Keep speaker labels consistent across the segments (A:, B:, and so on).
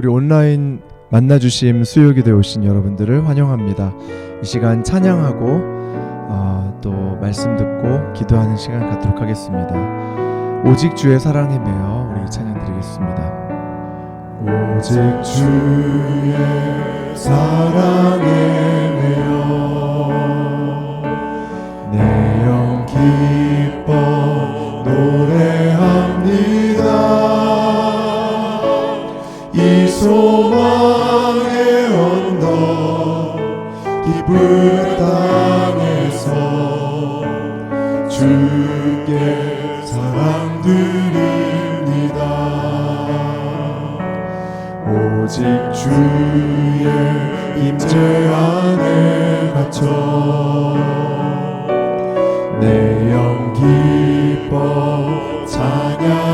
A: 우리 온라인 만나주심 수요기도에 오신 여러분들을 환영합니다. 이 시간 찬양하고 또 말씀 듣고 기도하는 시간 갖도록 하겠습니다. 오직 주의 사랑에 매여 우리 찬양 드리겠습니다.
B: 오직 주의 사랑에 매여 내 영 기뻐 노래합니다. 이 소망의 언덕 기쁜 땅에서 주께 사랑 드립니다. 오직 주의 임재 안에 갇혀 내 영 기뻐 찬양합니다.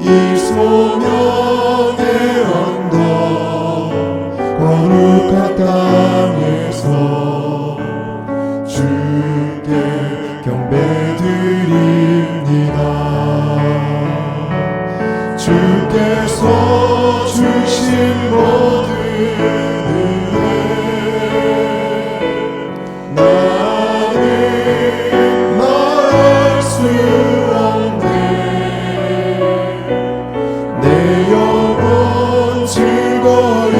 B: 이 소명의 언덕 거룩한 땅에서 주께 경배드립니다. 주께서 주신 모든 은혜 나는 말할 수 없네. 내 영혼 즐거이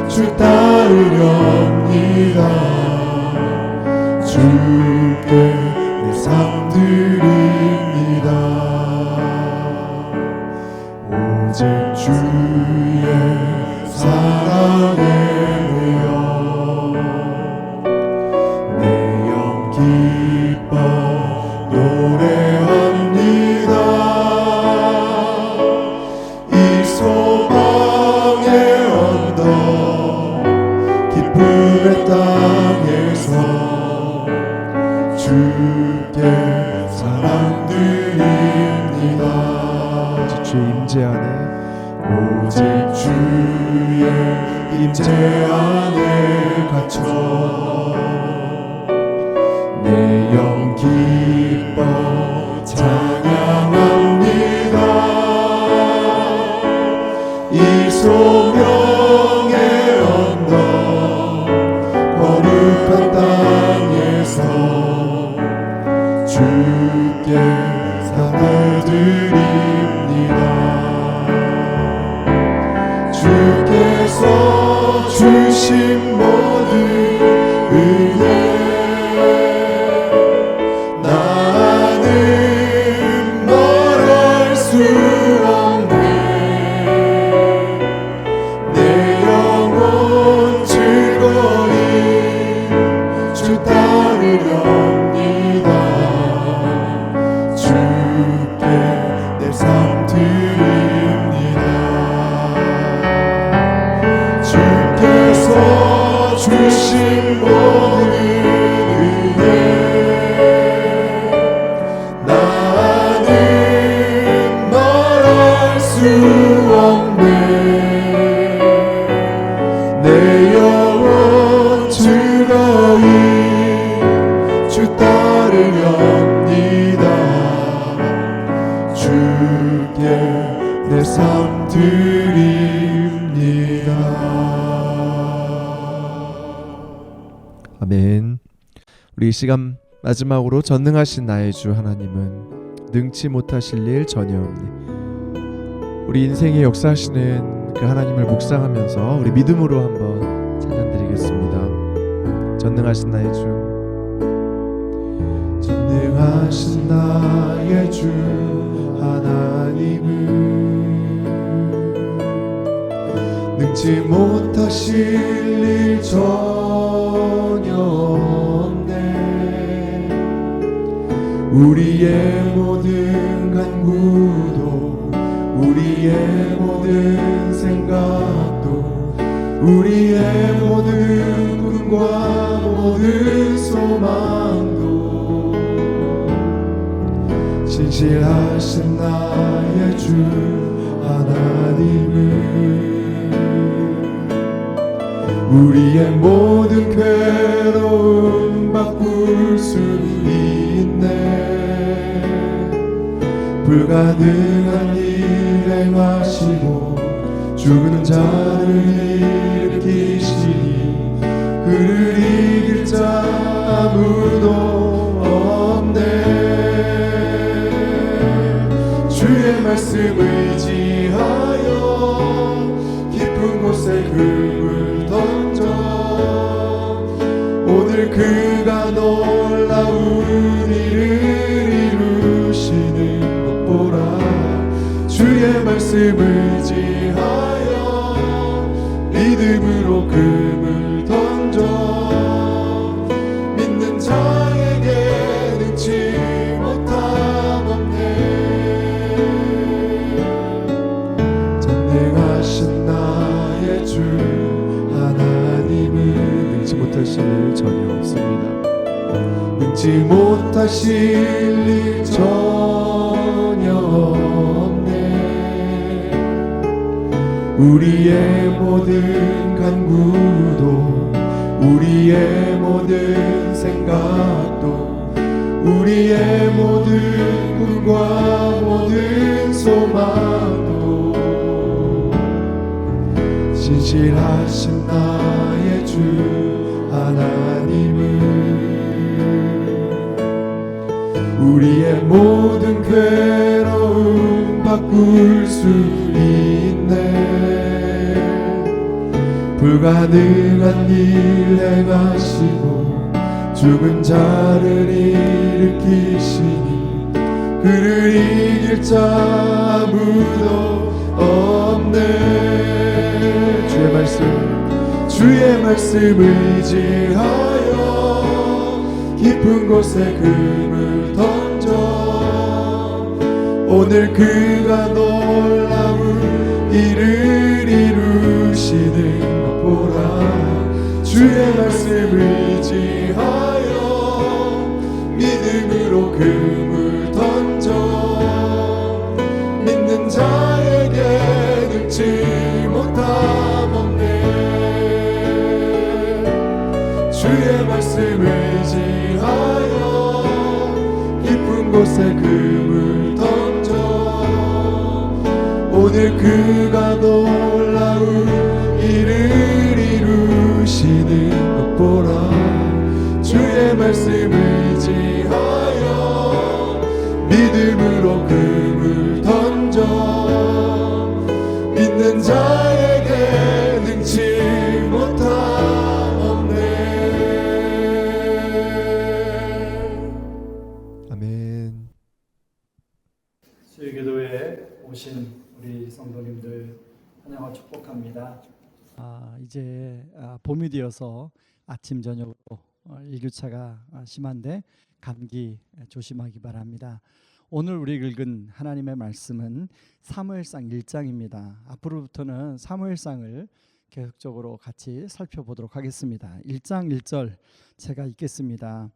B: 주 따르렵니다. 주께 내 삶 드립니다. 오직 주의 사랑에 매여 내 영 기뻐 노래합니다. 이 소망의 언덕 기쁨의 땅에서 주께 사랑 드립니다.
A: 주의 임재 안에
B: 오직 주의 임재 안에 갇혀 내 영 기뻐 찬양합니다. 이 소명의 언덕 거룩한 땅에서 주께 상을 드립니다. 주께서 주신 모든 은혜 나는 말할 수 없네. 내 영혼 즐거이 주 따르렵니다. 주께 내 삶 드립니다. 주께서 주신 모든 은혜 나는 말할 수 없네. 내 영혼 즐거이 주 따르렵니다. 주께 내 삶 드립니다.
A: 아멘. 우리 이 시간 마지막으로 전능하신 나의 주 하나님은 능치 못하실 일 전혀 없니. 우리 인생의 역사하시는 그 하나님을 묵상하면서 우리 믿음으로 한번 찬양드리겠습니다. 전능하신 나의 주,
B: 전능하신 나의 주 하나님은 능치 못하실 일 전혀 없네. 우리의 모든 간구도 우리의 모든 생각도 우리의 모든 꿈과 모든 소망도 신실하신 나의 주 하나님은 우리의 모든 괴로움 바꿀 수 있네. 불가능한 일 행하시고 죽은 자를 일으키시니 그를 이길 자 아무도 없네. 주의 말씀 의지하여 깊은 곳에 금을 던져 오늘 그가 놀라운 일을 이루시는 것 보라. 주의 말씀 의지하여 믿음으로 금을 던져 믿는 자에게 능치 못함 없네. 전능하신 나의 주 하나님은
A: 능치 못하실 일 전혀 없습니다.
B: 능치 못하실 일 전혀 없네. 우리의 모든 간구도 우리의 모든 생각도 우리의 모든 꿈과 모든 소망도 진실하신 나의 주 하나님은 우리의 모든 괴로움 바꿀 수 있네. 불가능한 일 행하시고 죽은 자를 일으키시니 그를 이길 자 아무도 없네. 주의 말씀 의지하여 깊은 곳에 금을 던져 오늘 그가 놀라운 일을 이루시는 것 보라. 주의 말씀 의지하여 믿음으로 금을 던져 믿는 자에게 능치 못함 없네. 주의 말씀 의지하여 깊은 곳에 금을 던져 오늘 그가 놀라운 일을 이루시는 것 보라. 주의 말씀 의지하여 믿음으로 금을 던져 믿는 자에게 능치 못함 없네.
A: 아멘.
C: 수요기도에 오신 우리 성도님들 환영하고 축복합니다. 이제 봄이 되어서 아침 저녁으로 일교차가 심한데 감기 조심하기 바랍니다. 오늘 우리 읽은 하나님의 말씀은 사무엘상 1장입니다. 앞으로부터는 사무엘상을 계속적으로 같이 살펴보도록 하겠습니다. 1장 1절 제가 읽겠습니다.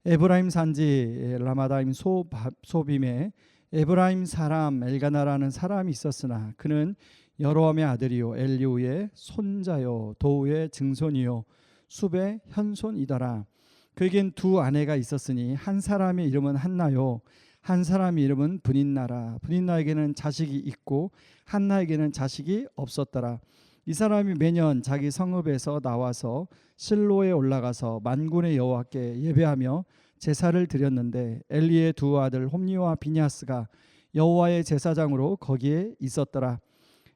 C: 에브라임 산지 라마다임 소빔에 에브라임 사람 엘가나라는 사람이 있었으나 그는 여로함의 아들이요 엘리우의 손자요 도우의 증손이요 숲의 현손이더라. 그에겐 두 아내가 있었으니 한 사람의 이름은 한나요 한 사람의 이름은 브닌나라. 브닌나에게는 자식이 있고 한나에게는 자식이 없었더라. 이 사람이 매년 자기 성읍에서 나와서 실로에 올라가서 만군의 여호와께 예배하며 제사를 드렸는데 엘리의 두 아들 홈니와 비냐스가 여호와의 제사장으로 거기에 있었더라.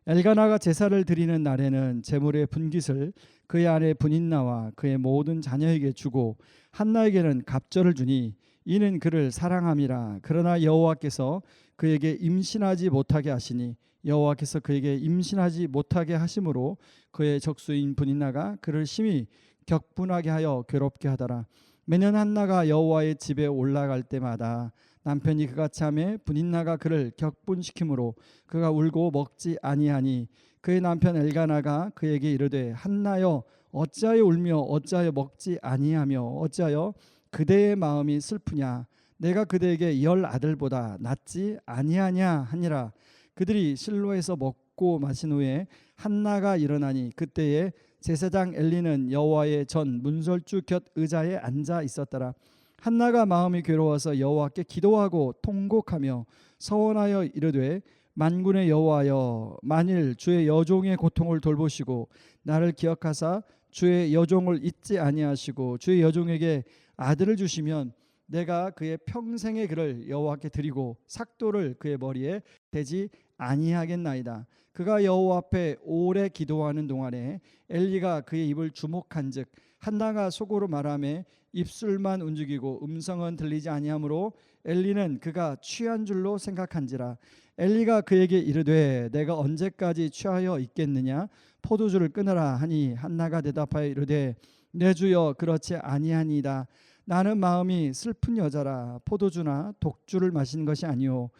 C: 엘가나가 제사를 드리는 날에는 제물의 분깃을 그의 아내 브닌나와 그의 모든 자녀에게 주고 한나에게는 갑절을 주니 이는 그를 사랑함이라. 그러나 여호와께서 그에게 임신하지 못하게 하시니 여호와께서 그에게 임신하지 못하게 하심으로 그의 적수인 브닌나가 그를 심히 격분하게 하여 괴롭게 하더라. 매년 한나가 여호와의 집에 올라갈 때마다 남편이 그같이 하매 브닌나가 그를 격분시키므로 그가 울고 먹지 아니하니 그의 남편 엘가나가 그에게 이르되 한나여 어찌하여 울며 어찌하여 먹지 아니하며 어찌하여 그대의 마음이 슬프냐. 내가 그대에게 10 아들보다 낫지 아니하냐 하니라. 그들이 실로에서 먹고 마신 후에 한나가 일어나니 그때에 제사장 엘리는 여호와의 전 문설주 곁 의자에 앉아 있었더라. 한나가 마음이 괴로워서 여호와께 기도하고 통곡하며 서원하여 이르되 만군의 여호와여, 만일 주의 여종의 고통을 돌보시고 나를 기억하사 주의 여종을 잊지 아니하시고 주의 여종에게 아들을 주시면 내가 그의 평생의 글을 여호와께 드리고 삭도를 그의 머리에 대지 아니하겠나이다. 그가 여호와 앞에 오래 기도하는 동안에 엘리가 그의 입을 주목한즉 한나가 속으로 말하며 입술만 움직이고 음성은 들리지 아니하므로 엘리는 그가 취한 줄로 생각한지라. 엘리가 그에게 이르되 내가 언제까지 취하여 있겠느냐? 포도주를 끊으라 하니 한나가 대답하여 이르되 내 주여 그렇지 아니하니이다. 나는 마음이 슬픈 여자라. 포도주나 독주를 마신 것이 아니오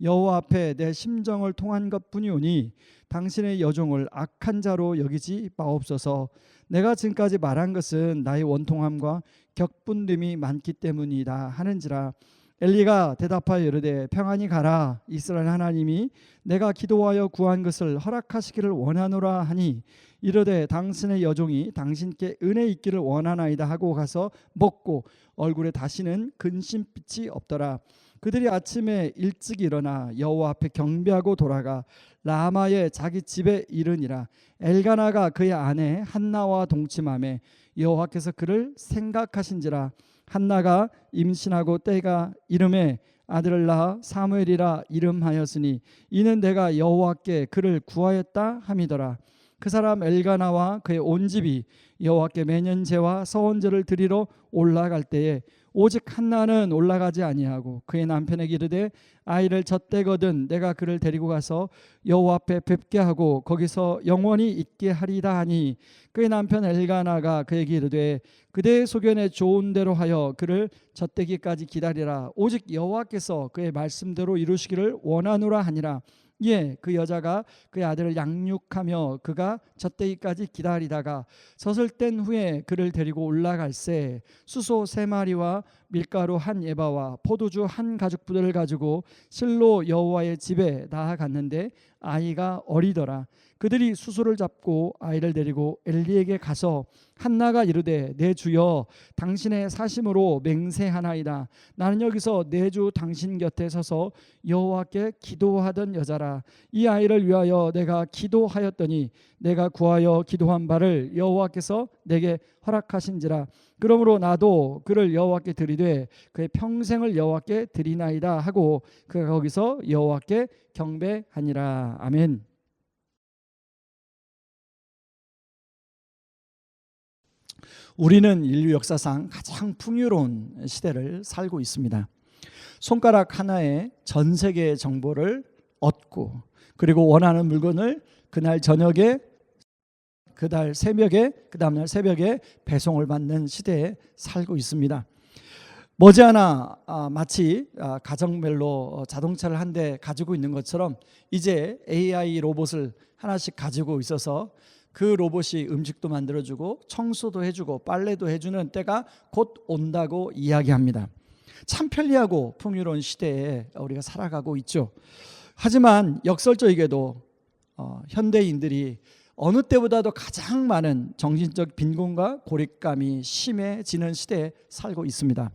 C: 여호와 앞에 내 심정을 통한 것뿐이오니 당신의 여종을 악한 자로 여기지 마옵소서. 내가 지금까지 말한 것은 나의 원통함과 격분됨이 많기 때문이다 하는지라. 엘리가 대답하여 이르되 평안히 가라. 이스라엘 하나님이 내가 기도하여 구한 것을 허락하시기를 원하노라 하니 이르되 당신의 여종이 당신께 은혜 있기를 원하나이다 하고 가서 먹고 얼굴에 다시는 근심빛이 없더라. 그들이 아침에 일찍 일어나 여호와 앞에 경배하고 돌아가 라마의 자기 집에 이르니라. 엘가나가 그의 아내 한나와 동침하매 여호와께서 그를 생각하신지라. 한나가 임신하고 때가 이름에 아들을 낳아 사무엘이라 이름하였으니 이는 내가 여호와께 그를 구하였다 함이더라. 그 사람 엘가나와 그의 온 집이 여호와께 매년 제와 서원제를 드리러 올라갈 때에 오직 한나는 올라가지 아니하고 그의 남편에게 이르되 아이를 젖대거든 내가 그를 데리고 가서 여호와 앞에 뵙게 하고 거기서 영원히 있게 하리다 하니 그의 남편 엘가나가 그에게 이르되 그대의 소견에 좋은 대로 하여 그를 젖대기까지 기다리라. 오직 여호와께서 그의 말씀대로 이루시기를 원하노라 하니라. 예, 그 여자가 그의 아들을 양육하며 그가 젖대기까지 기다리다가 젖을 뗀 후에 그를 데리고 올라갈새 수소 3마리와 밀가루 1에바와 포도주 1가죽부대를 가지고 실로 여호와의 집에 나아갔는데 아이가 어리더라. 그들이 수소를 잡고 아이를 데리고 엘리에게 가서 한나가 이르되 내 주여 당신의 사심으로 맹세하나이다. 나는 여기서 내 주 당신 곁에 서서 여호와께 기도하던 여자라. 이 아이를 위하여 내가 기도하였더니 내가 구하여 기도한 바를 여호와께서 내게 허락하신지라. 그러므로 나도 그를 여호와께 드리되 그의 평생을 여호와께 드리나이다 하고 그가 거기서 여호와께 경배하니라. 아멘. 우리는 인류 역사상 가장 풍요로운 시대를 살고 있습니다. 손가락 하나에 전 세계의 정보를 얻고 그리고 원하는 물건을 그날 저녁에 그날 새벽에 그 다음날 새벽에 배송을 받는 시대에 살고 있습니다. 머지않아 마치 가정별로 자동차를 한 대 가지고 있는 것처럼 이제 AI 로봇을 하나씩 가지고 있어서 그 로봇이 음식도 만들어주고 청소도 해주고 빨래도 해주는 때가 곧 온다고 이야기합니다. 참 편리하고 풍요로운 시대에 우리가 살아가고 있죠. 하지만 역설적이게도 현대인들이 어느 때보다도 가장 많은 정신적 빈곤과 고립감이 심해지는 시대에 살고 있습니다.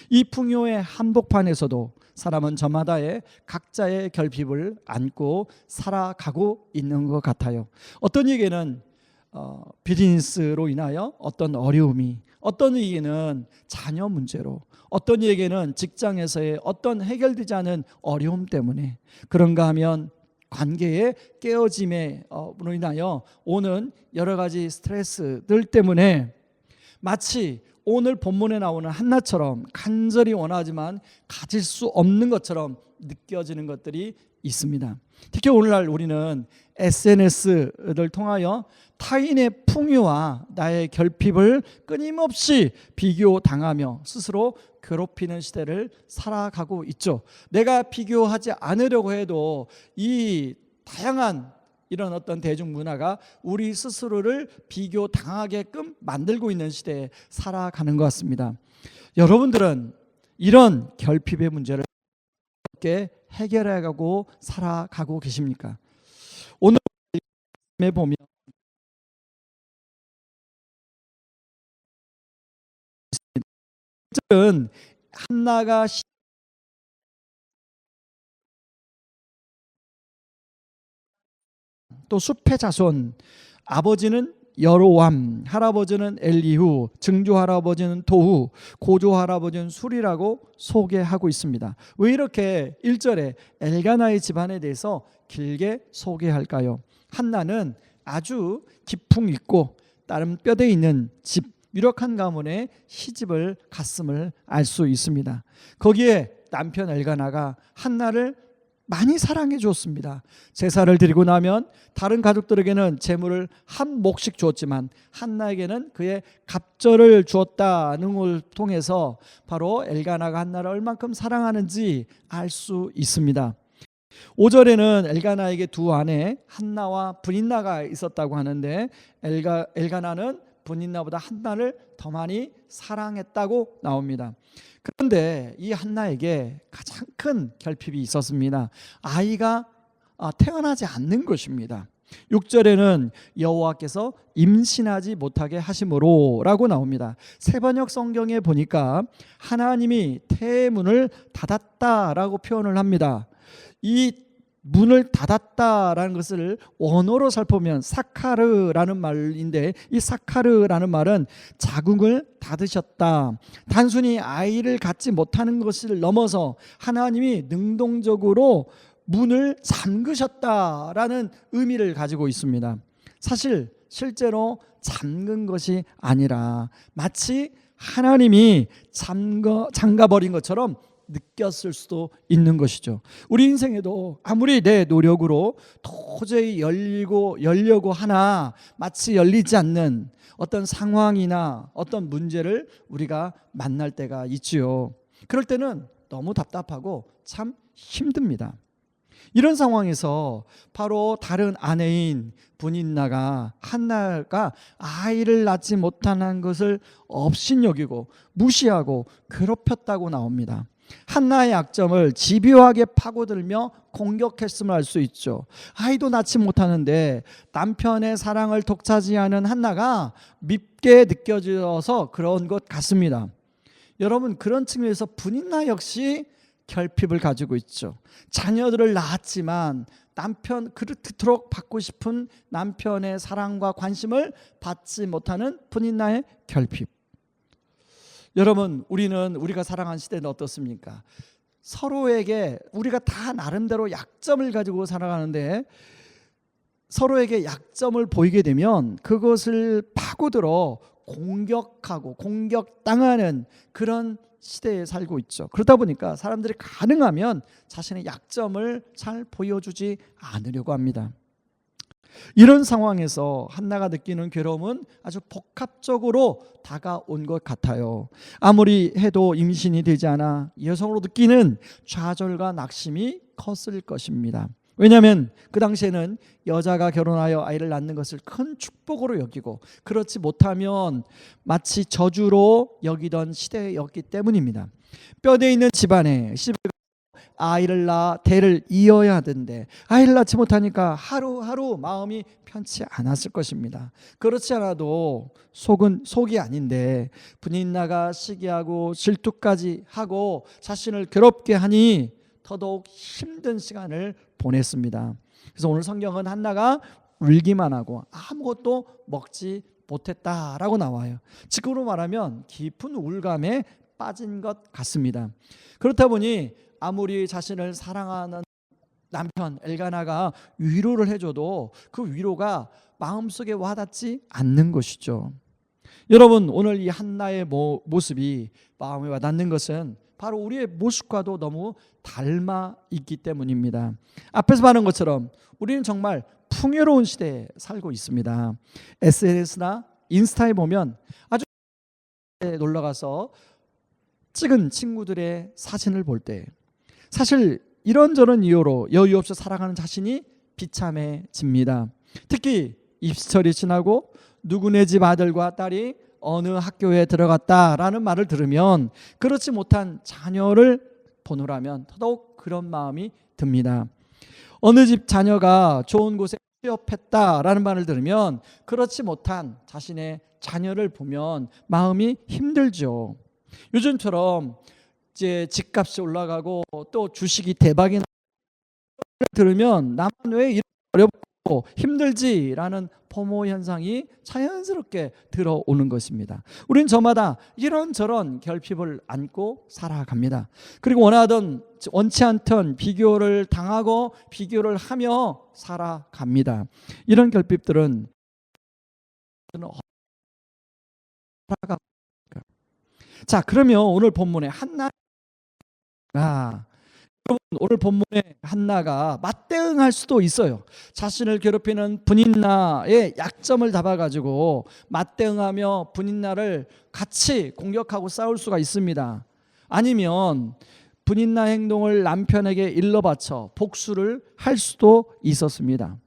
C: 이 풍요의 한복판에서도 사람은 저마다의 각자의 결핍을 안고 살아가고 있는 것 같아요. 어떤 이에게는 비즈니스로 인하여 어떤 어려움이, 어떤 이에게는 자녀 문제로, 어떤 이에게는 직장에서의 어떤 해결되지 않은 어려움 때문에, 그런가 하면 관계의 깨어짐으로 인하여 오는 여러 가지 스트레스들 때문에 마치 오늘 본문에 나오는 한나처럼 간절히 원하지만 가질 수 없는 것처럼 느껴지는 것들이 있습니다. 특히 오늘날 우리는 SNS를 통하여 타인의 풍요와 나의 결핍을 끊임없이 비교당하며 스스로 괴롭히는 시대를 살아가고 있죠. 내가 비교하지 않으려고 해도 이 다양한 이런 어떤 대중문화가 우리 스스로를 비교당하게끔 만들고 있는 시대에 살아가는 것 같습니다. 여러분들은 이런 결핍의 문제를 어떻게 해결해가고 살아가고 계십니까? 오늘 보면 6절은 한나가 또 숲의 자손, 아버지는 여로암, 할아버지는 엘리후, 증조 할아버지는 도후, 고조 할아버지는 술이라고 소개하고 있습니다. 왜 이렇게 1절에 엘가나의 집안에 대해서 길게 소개할까요? 한나는 아주 기풍 있고 나름 뼈대 있는 집, 유력한 가문의 시집을 갔음을 알 수 있습니다. 거기에 남편 엘가나가 한나를 많이 사랑해 줬습니다. 제사를 드리고 나면 다른 가족들에게는 제물을 한 몫씩 주었지만 한나에게는 그의 갑절을 주었다는 걸 통해서 바로 엘가나가 한나를 얼만큼 사랑하는지 알 수 있습니다. 5절에는 엘가나에게 두 아내 한나와 브닌나가 있었다고 하는데 엘가나는 브닌나보다 한나를 더 많이 사랑했다고 나옵니다. 그런데 이 한나에게 가장 큰 결핍이 있었습니다. 아이가 태어나지 않는 것입니다. 6절에는 여호와께서 임신하지 못하게 하심으로 라고 나옵니다. 세번역 성경에 보니까 하나님이 태문을 닫았다라고 표현을 합니다. 이 문을 닫았다라는 것을 원어로 살펴보면 사카르라는 말인데, 이 사카르라는 말은 자궁을 닫으셨다, 단순히 아이를 갖지 못하는 것을 넘어서 하나님이 능동적으로 문을 잠그셨다라는 의미를 가지고 있습니다. 사실 실제로 잠근 것이 아니라 마치 하나님이 잠가버린 것처럼 느꼈을 수도 있는 것이죠. 우리 인생에도 아무리 내 노력으로 도저히 열려고 하나 마치 열리지 않는 어떤 상황이나 어떤 문제를 우리가 만날 때가 있지요. 그럴 때는 너무 답답하고 참 힘듭니다. 이런 상황에서 바로 다른 아내인 브닌나가 한나가 아이를 낳지 못하는 것을 업신여기고 무시하고 괴롭혔다고 나옵니다. 한나의 약점을 집요하게 파고들며 공격했음을 알 수 있죠. 아이도 낳지 못하는데 남편의 사랑을 독차지하는 한나가 밉게 느껴져서 그런 것 같습니다. 여러분, 그런 측면에서 브닌나 역시 결핍을 가지고 있죠. 자녀들을 낳았지만 그렇도록 받고 싶은 남편의 사랑과 관심을 받지 못하는 브닌나의 결핍. 여러분, 우리가 살아가는 시대는 어떻습니까? 서로에게 우리가 다 나름대로 약점을 가지고 살아가는데 서로에게 약점을 보이게 되면 그것을 파고들어 공격하고 공격당하는 그런 시대에 살고 있죠. 그러다 보니까 사람들이 가능하면 자신의 약점을 잘 보여주지 않으려고 합니다. 이런 상황에서 한나가 느끼는 괴로움은 아주 복합적으로 다가온 것 같아요. 아무리 해도 임신이 되지 않아 여성으로 느끼는 좌절과 낙심이 컸을 것입니다. 왜냐하면 그 당시에는 여자가 결혼하여 아이를 낳는 것을 큰 축복으로 여기고 그렇지 못하면 마치 저주로 여기던 시대였기 때문입니다. 뼈대 있는 집안에 아이를 낳아 대를 이어야 하던데 아이를 낳지 못하니까 하루하루 마음이 편치 않았을 것입니다. 그렇지 않아도 속이 아닌데 브닌나가 시기하고 질투까지 하고 자신을 괴롭게 하니 더더욱 힘든 시간을 보냈습니다. 그래서 오늘 성경은 한나가 울기만 하고 아무것도 먹지 못했다라고 나와요. 지금으로 말하면 깊은 우울감에 빠진 것 같습니다. 그렇다 보니 아무리 자신을 사랑하는 남편 엘가나가 위로를 해줘도 그 위로가 마음속에 와닿지 않는 것이죠. 여러분, 오늘 이 한나의 모습이 마음에 와닿는 것은 바로 우리의 모습과도 너무 닮아 있기 때문입니다. 앞에서 말한 것처럼 우리는 정말 풍요로운 시대에 살고 있습니다. SNS나 인스타에 보면 아주 놀러가서 찍은 친구들의 사진을 볼 때 사실 이런저런 이유로 여유 없이 살아가는 자신이 비참해집니다. 특히 입시철이 지나고 누구네 집 아들과 딸이 어느 학교에 들어갔다라는 말을 들으면 그렇지 못한 자녀를 보느라면 더더욱 그런 마음이 듭니다. 어느 집 자녀가 좋은 곳에 취업했다라는 말을 들으면 그렇지 못한 자신의 자녀를 보면 마음이 힘들죠. 요즘처럼 이제 집값이 올라가고 또 주식이 대박이 들으면 나만 왜 이렇게 어렵고 힘들지라는 포모 현상이 자연스럽게 들어오는 것입니다. 우린 저마다 이런저런 결핍을 안고 살아갑니다. 그리고 원치 않던 비교를 당하고 비교를 하며 살아갑니다. 이런 결핍들은 자, 그러면 오늘 본문에 한나가 오늘 본문에 한나가 맞대응할 수도 있어요. 자신을 괴롭히는 분인나의 약점을 잡아가지고 맞대응하며 분인나를 같이 공격하고 싸울 수가 있습니다. 아니면 분인나 행동을 남편에게 일러바쳐 복수를 할 수도 있었습니다.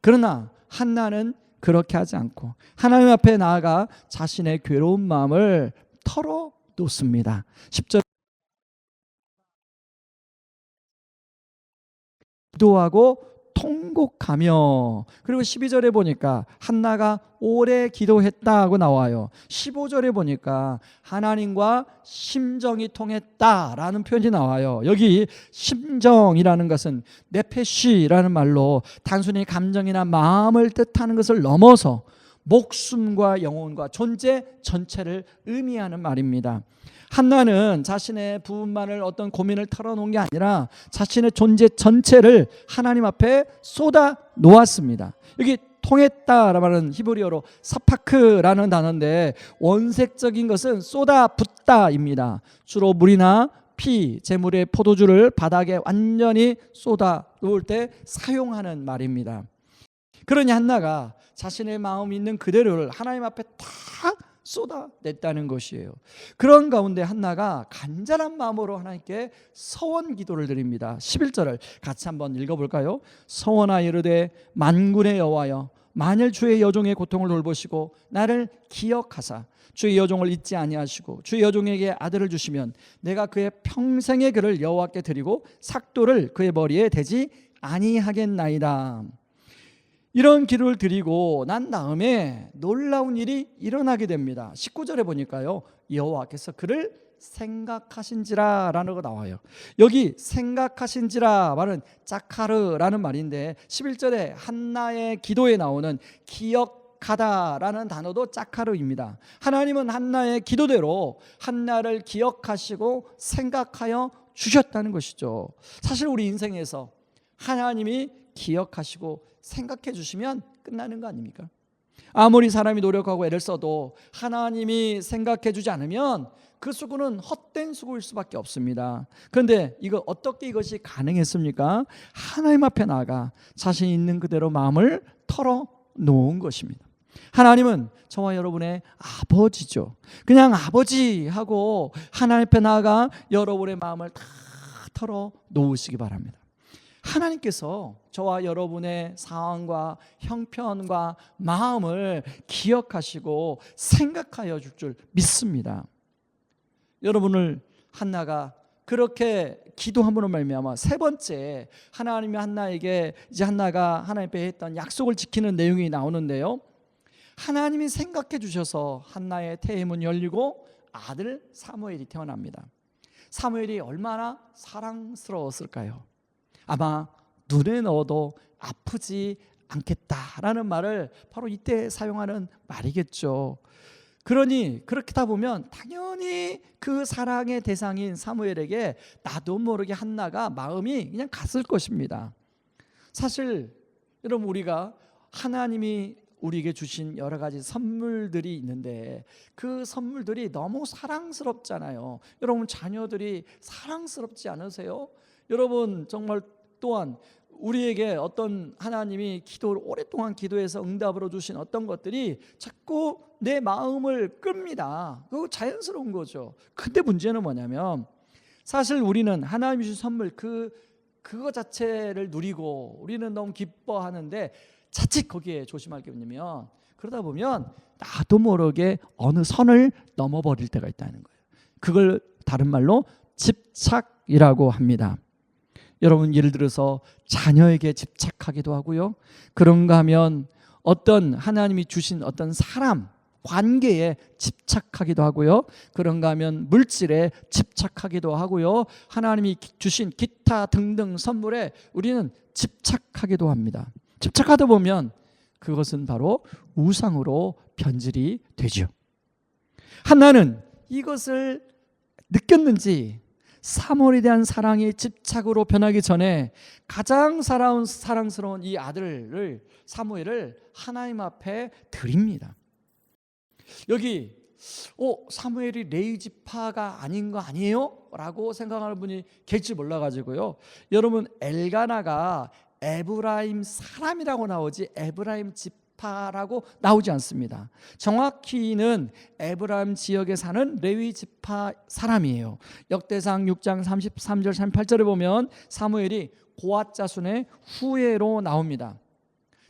C: 그러나 한나는 그렇게 하지 않고 하나님 앞에 나아가 자신의 괴로운 마음을 털어놓습니다. 10절 기도하고 통곡하며, 그리고 12절에 보니까 한나가 오래 기도했다고 나와요. 15절에 보니까 하나님과 심정이 통했다라는 표현이 나와요. 여기 심정이라는 것은 네페시라는 말로 단순히 감정이나 마음을 뜻하는 것을 넘어서 목숨과 영혼과 존재 전체를 의미하는 말입니다. 한나는 자신의 부분만을 어떤 고민을 털어놓은 게 아니라 자신의 존재 전체를 하나님 앞에 쏟아 놓았습니다. 여기 통했다라는 히브리어로 사파크라는 단어인데 원색적인 것은 쏟아 붓다입니다. 주로 물이나 피, 재물의 포도주를 바닥에 완전히 쏟아 놓을 때 사용하는 말입니다. 그러니 한나가 자신의 마음이 있는 그대로를 하나님 앞에 다 쏟아냈다는 것이에요. 그런 가운데 한나가 간절한 마음으로 하나님께 서원 기도를 드립니다. 11절을 같이 한번 읽어볼까요? 서원하여 이르되 만군의 여호와여, 만일 주의 여종의 고통을 돌보시고 나를 기억하사 주의 여종을 잊지 아니하시고 주의 여종에게 아들을 주시면 내가 그의 평생의 그를 여호와께 드리고 삭도를 그의 머리에 대지 아니하겠나이다. 이런 기도를 드리고 난 다음에 놀라운 일이 일어나게 됩니다. 19절에 보니까요, 여호와께서 그를 생각하신지라 라는 거 나와요. 여기 생각하신지라 말은 짜카르라는 말인데 11절에 한나의 기도에 나오는 기억하다라는 단어도 짜카르입니다. 하나님은 한나의 기도대로 한나를 기억하시고 생각하여 주셨다는 것이죠. 사실 우리 인생에서 하나님이 기억하시고 생각해 주시면 끝나는 거 아닙니까? 아무리 사람이 노력하고 애를 써도 하나님이 생각해 주지 않으면 그 수고는 헛된 수고일 수밖에 없습니다. 그런데 어떻게 이것이 가능했습니까? 하나님 앞에 나아가 자신 있는 그대로 마음을 털어놓은 것입니다. 하나님은 저와 여러분의 아버지죠. 그냥 아버지하고 하나님 앞에 나아가 여러분의 마음을 다 털어놓으시기 바랍니다. 하나님께서 저와 여러분의 상황과 형편과 마음을 기억하시고 생각하여 줄 줄 믿습니다. 여러분을 한나가 그렇게 기도함으로 말미암아 세 번째, 하나님이 한나에게 이제 한나가 하나님 앞에 했던 약속을 지키는 내용이 나오는데요, 하나님이 생각해 주셔서 한나의 태의문 열리고 아들 사무엘이 태어납니다. 사무엘이 얼마나 사랑스러웠을까요? 아마 눈에 넣어도 아프지 않겠다라는 말을 바로 이때 사용하는 말이겠죠. 그러니 그렇게 다 보면 당연히 그 사랑의 대상인 사무엘에게 나도 모르게 한나가 마음이 그냥 갔을 것입니다. 사실 여러분, 우리가 하나님이 우리에게 주신 여러 가지 선물들이 있는데 그 선물들이 너무 사랑스럽잖아요. 여러분, 자녀들이 사랑스럽지 않으세요? 여러분, 정말 또한 우리에게 어떤 하나님이 기도를 오랫동안 기도해서 응답으로 주신 어떤 것들이 자꾸 내 마음을 끕니다. 그거 자연스러운 거죠. 근데 문제는 뭐냐면 사실 우리는 하나님이 주신 선물 그거 자체를 누리고 우리는 너무 기뻐하는데 자칫 거기에 조심할 게 뭐냐면 그러다 보면 나도 모르게 어느 선을 넘어버릴 때가 있다는 거예요. 그걸 다른 말로 집착이라고 합니다. 여러분, 예를 들어서 자녀에게 집착하기도 하고요. 그런가 하면 어떤 하나님이 주신 어떤 사람, 관계에 집착하기도 하고요. 그런가 하면 물질에 집착하기도 하고요. 하나님이 주신 기타 등등 선물에 우리는 집착하기도 합니다. 집착하다 보면 그것은 바로 우상으로 변질이 되죠. 한나는 이것을 느꼈는지 사무엘에 대한 사랑이 집착으로 변하기 전에 가장 사랑스러운 이 아들을 사무엘을 하나님 앞에 드립니다. 여기 사무엘이 레위 지파가 아닌 거 아니에요? 라고 생각하는 분이 계실지 몰라가지고요. 여러분 엘가나가 에브라임 사람이라고 나오지 에브라임 지파라고 나오지 않습니다. 정확히는 에브라임 지역에 사는 레위 지파 사람이에요. 역대상 6장 33절 38절에 보면 사무엘이 고앗 자손의 후예로 나옵니다.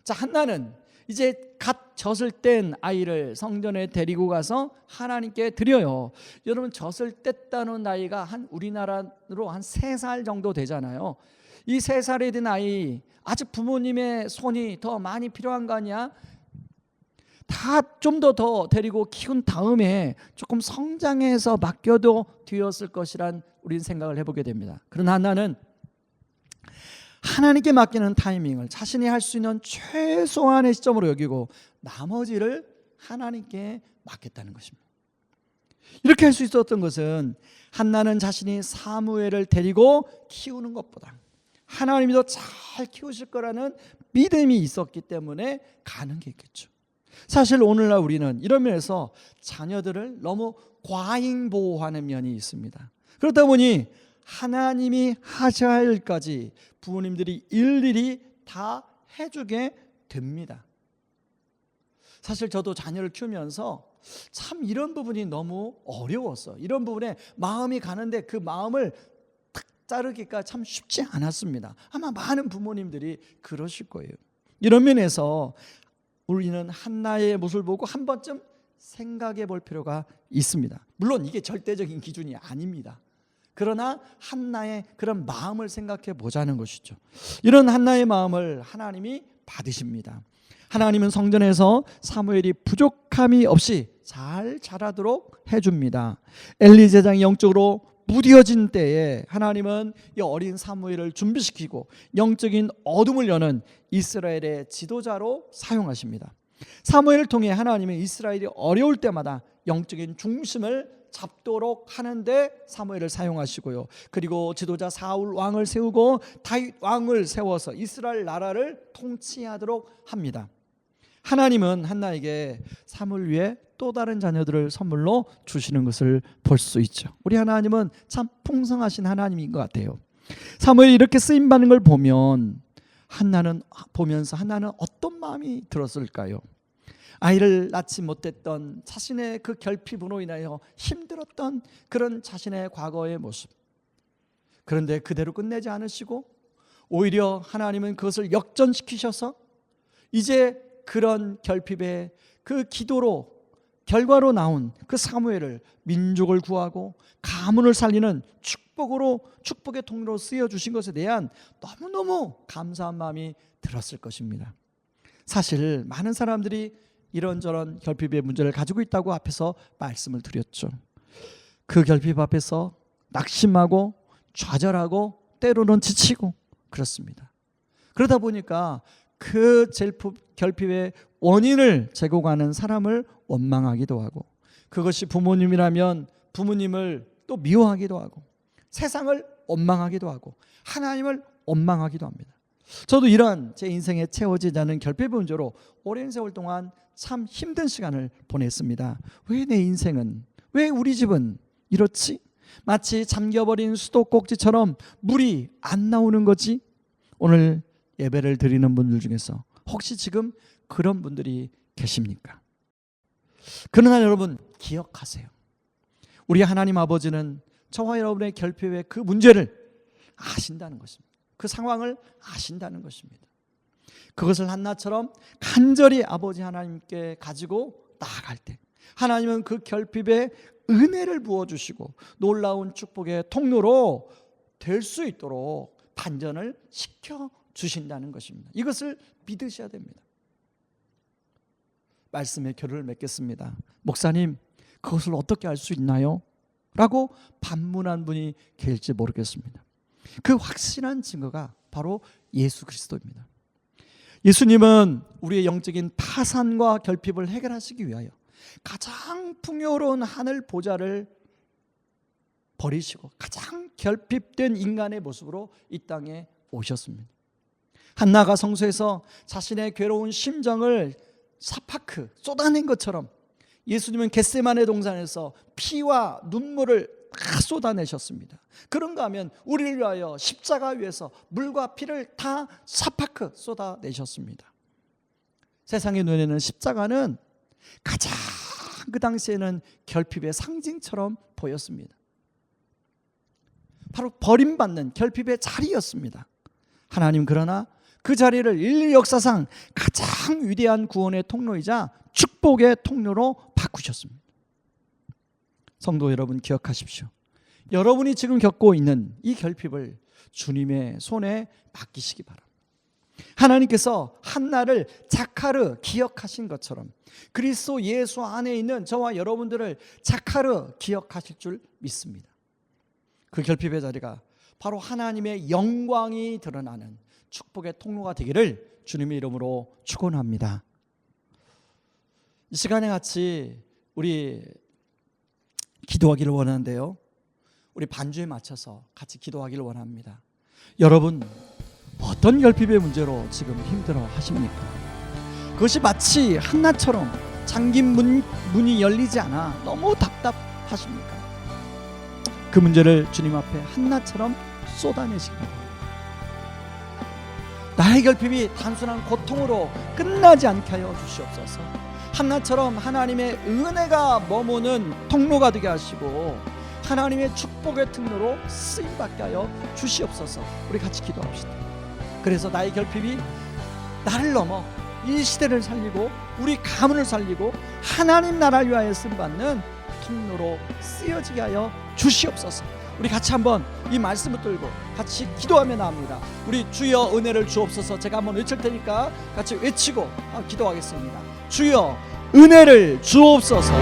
C: 자, 한나는 이제 갓 젖을 뗀 아이를 성전에 데리고 가서 하나님께 드려요. 여러분 젖을 뗐다는 나이가 우리나라로 한 3살 정도 되잖아요. 이 3살이 된 아이 아직 부모님의 손이 더 많이 필요한 거 아니야? 다 좀 더 데리고 키운 다음에 조금 성장해서 맡겨도 되었을 것이란 우리는 생각을 해보게 됩니다. 그러나 나는 하나님께 맡기는 타이밍을 자신이 할 수 있는 최소한의 시점으로 여기고 나머지를 하나님께 맡겼다는 것입니다. 이렇게 할 수 있었던 것은 한나는 자신이 사무엘을 데리고 키우는 것보다 하나님이 더 잘 키우실 거라는 믿음이 있었기 때문에 가는 게 있겠죠. 사실 오늘날 우리는 이런 면에서 자녀들을 너무 과잉 보호하는 면이 있습니다. 그렇다 보니 하나님이 하셔야 할 일까지 부모님들이 일일이 다 해주게 됩니다. 사실 저도 자녀를 키우면서 참 이런 부분이 너무 어려웠어요. 이런 부분에 마음이 가는데 그 마음을 탁 자르기가 참 쉽지 않았습니다. 아마 많은 부모님들이 그러실 거예요. 이런 면에서 우리는 한나의 모습을 보고 한 번쯤 생각해 볼 필요가 있습니다. 물론 이게 절대적인 기준이 아닙니다. 그러나 한나의 그런 마음을 생각해 보자는 것이죠. 이런 한나의 마음을 하나님이 받으십니다. 하나님은 성전에서 사무엘이 부족함이 없이 잘 자라도록 해줍니다. 엘리 제장이 영적으로 무뎌진 때에 하나님은 이 어린 사무엘을 준비시키고 영적인 어둠을 여는 이스라엘의 지도자로 사용하십니다. 사무엘을 통해 하나님은 이스라엘이 어려울 때마다 영적인 중심을 잡도록 하는데 사무엘을 사용하시고요. 그리고 지도자 사울 왕을 세우고 다윗 왕을 세워서 이스라엘 나라를 통치하도록 합니다. 하나님은 한나에게 사무엘 위에 또 다른 자녀들을 선물로 주시는 것을 볼 수 있죠. 우리 하나님은 참 풍성하신 하나님인 것 같아요. 사무엘이 이렇게 쓰임받는 걸 보면서 한나는 어떤 마음이 들었을까요? 아이를 낳지 못했던 자신의 그 결핍으로 인하여 힘들었던 그런 자신의 과거의 모습. 그런데 그대로 끝내지 않으시고 오히려 하나님은 그것을 역전시키셔서 이제 그런 결핍의 그 기도로 결과로 나온 그 사무엘을 민족을 구하고 가문을 살리는 축복의 통로로 쓰여주신 것에 대한 너무너무 감사한 마음이 들었을 것입니다. 사실 많은 사람들이 이런저런 결핍의 문제를 가지고 있다고 앞에서 말씀을 드렸죠. 그 결핍 앞에서 낙심하고 좌절하고 때로는 지치고 그렇습니다. 그러다 보니까 그 결핍의 원인을 제공하는 사람을 원망하기도 하고, 그것이 부모님이라면 부모님을 또 미워하기도 하고, 세상을 원망하기도 하고, 하나님을 원망하기도 합니다. 저도 이러한 제 인생에 채워지지 않은 결핍의 문제로 오랜 세월 동안 참 힘든 시간을 보냈습니다. 왜 내 인생은, 왜 우리 집은 이렇지? 마치 잠겨버린 수도꼭지처럼 물이 안 나오는 거지? 오늘 예배를 드리는 분들 중에서 혹시 지금 그런 분들이 계십니까? 그러나 여러분 기억하세요. 우리 하나님 아버지는 저와 여러분의 결핍의 그 문제를 아신다는 것입니다. 그 상황을 아신다는 것입니다. 그것을 한나처럼 간절히 아버지 하나님께 가지고 나아갈 때 하나님은 그 결핍에 은혜를 부어주시고 놀라운 축복의 통로로 될 수 있도록 반전을 시켜주신다는 것입니다. 이것을 믿으셔야 됩니다. 말씀에 결을 맺겠습니다. 목사님, 그것을 어떻게 알 수 있나요? 라고 반문한 분이 계실지 모르겠습니다. 그 확실한 증거가 바로 예수 그리스도입니다. 예수님은 우리의 영적인 파산과 결핍을 해결하시기 위하여 가장 풍요로운 하늘 보좌를 버리시고 가장 결핍된 인간의 모습으로 이 땅에 오셨습니다. 한나가 성소에서 자신의 괴로운 심정을 사파크 쏟아낸 것처럼 예수님은 겟세마네 동산에서 피와 눈물을 다 쏟아내셨습니다. 그런가 하면 우리를 위하여 십자가 위에서 물과 피를 다 사파크 쏟아내셨습니다. 세상의 눈에는 십자가는 가장 그 당시에는 결핍의 상징처럼 보였습니다. 바로 버림받는 결핍의 자리였습니다. 하나님 그러나 그 자리를 인류 역사상 가장 위대한 구원의 통로이자 축복의 통로로 바꾸셨습니다. 성도 여러분, 기억하십시오. 여러분이 지금 겪고 있는 이 결핍을 주님의 손에 맡기시기 바랍니다. 하나님께서 한나를 자카르 기억하신 것처럼 그리스도 예수 안에 있는 저와 여러분들을 자카르 기억하실 줄 믿습니다. 그 결핍의 자리가 바로 하나님의 영광이 드러나는 축복의 통로가 되기를 주님의 이름으로 축원합니다. 이 시간에 같이 우리 기도하기를 원하는데요, 우리 반주에 맞춰서 같이 기도하기를 원합니다. 여러분, 어떤 결핍의 문제로 지금 힘들어 하십니까? 그것이 마치 한나처럼 잠긴 문이 열리지 않아 너무 답답하십니까? 그 문제를 주님 앞에 한나처럼 쏟아내시기 바랍니다. 나의 결핍이 단순한 고통으로 끝나지 않게 하여 주시옵소서. 한나처럼 하나님의 은혜가 머무는 통로가 되게 하시고 하나님의 축복의 통로로 쓰임받게 하여 주시옵소서. 우리 같이 기도합시다. 그래서 나의 결핍이 나를 넘어 이 시대를 살리고 우리 가문을 살리고 하나님 나라를 위하여 쓰임받는 통로로 쓰여지게 하여 주시옵소서. 우리 같이 한번 이 말씀을 들고 같이 기도하며 나옵니다. 우리 주여 은혜를 주옵소서. 제가 한번 외칠 테니까 같이 외치고 기도하겠습니다. 주여 은혜를 주옵소서.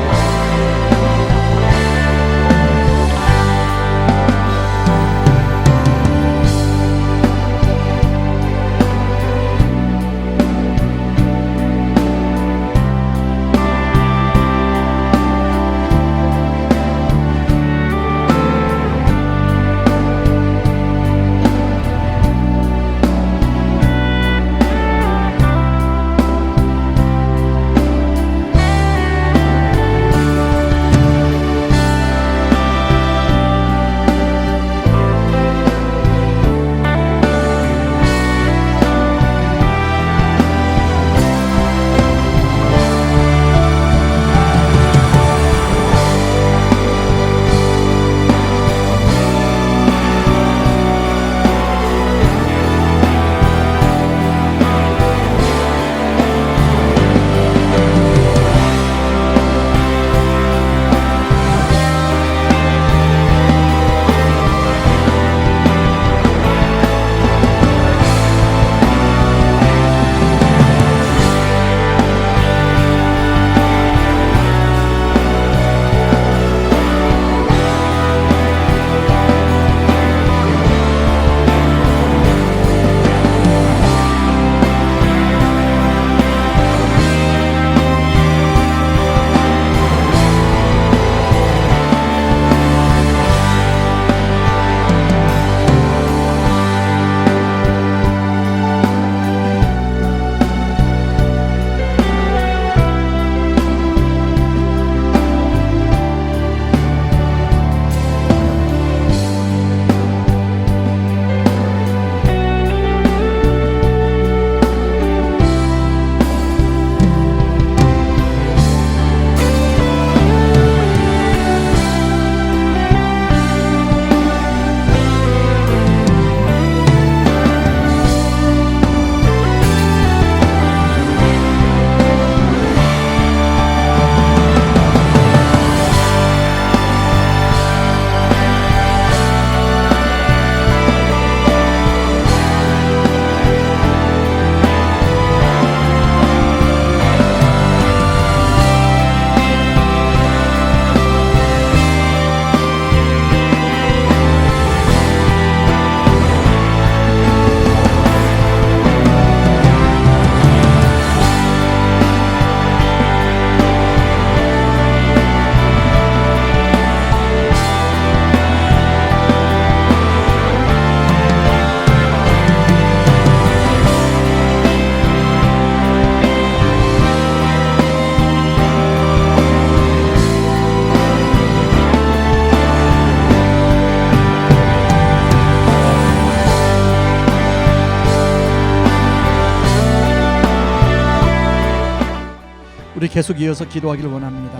C: 우리 계속 이어서 기도하기를 원합니다.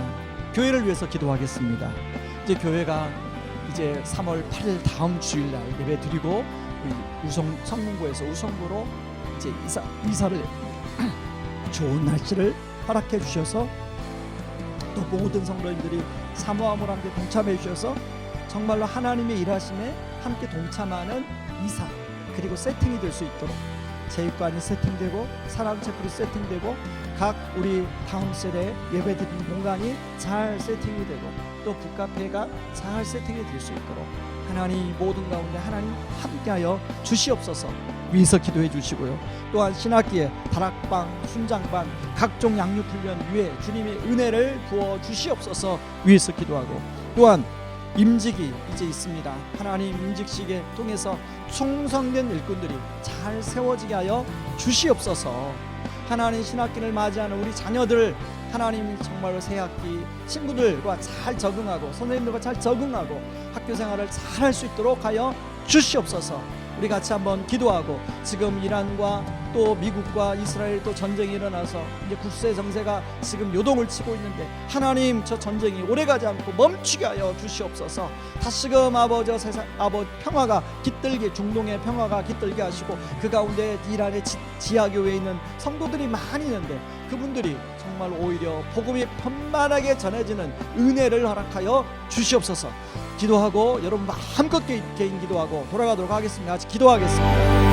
C: 교회를 위해서 기도하겠습니다. 이제 교회가 이제 3월 8일 다음 주일날 예배 드리고 성문고에서 우성구로 이제 이사를 좋은 날씨를 허락해 주셔서 또 모든 성도님들이 사모함을 함께 동참해 주셔서 정말로 하나님의 일하심에 함께 동참하는 이사 그리고 세팅이 될 수 있도록 체육관이 세팅되고 사랑체풀이 세팅되고 각 우리 다운셀에 예배드리는 공간이 잘 세팅이 되고 또 북카페가 잘 세팅이 될 수 있도록 하나님 모든 가운데 하나님 함께하여 주시옵소서. 위에서 기도해 주시고요. 또한 신학기에 다락방, 순장반, 각종 양육훈련 위에 주님의 은혜를 부어 주시옵소서. 위에서 기도하고 또한 임직이 이제 있습니다. 하나님 임직식에 통해서 충성된 일꾼들이 잘 세워지게 하여 주시옵소서. 하나님 신학기를 맞이하는 우리 자녀들 하나님 정말로 새학기 친구들과 잘 적응하고 선생님들과 잘 적응하고 학교 생활을 잘 할 수 있도록 하여 주시옵소서. 우리 같이 한번 기도하고 지금 이란과 또 미국과 이스라엘 또 전쟁이 일어나서 이제 국제 정세가 지금 요동을 치고 있는데 하나님 저 전쟁이 오래가지 않고 멈추게 하여 주시옵소서. 다시금 아버지 세상 아버지 평화가 깃들게 중동의 평화가 깃들게 하시고 그 가운데 이란의 지하교회에 있는 성도들이 많이 있는데 그분들이 정말 오히려 복음이 편만하게 전해지는 은혜를 허락하여 주시옵소서. 기도하고 여러분 마음껏 개인 기도하고 돌아가도록 하겠습니다. 같이 기도하겠습니다.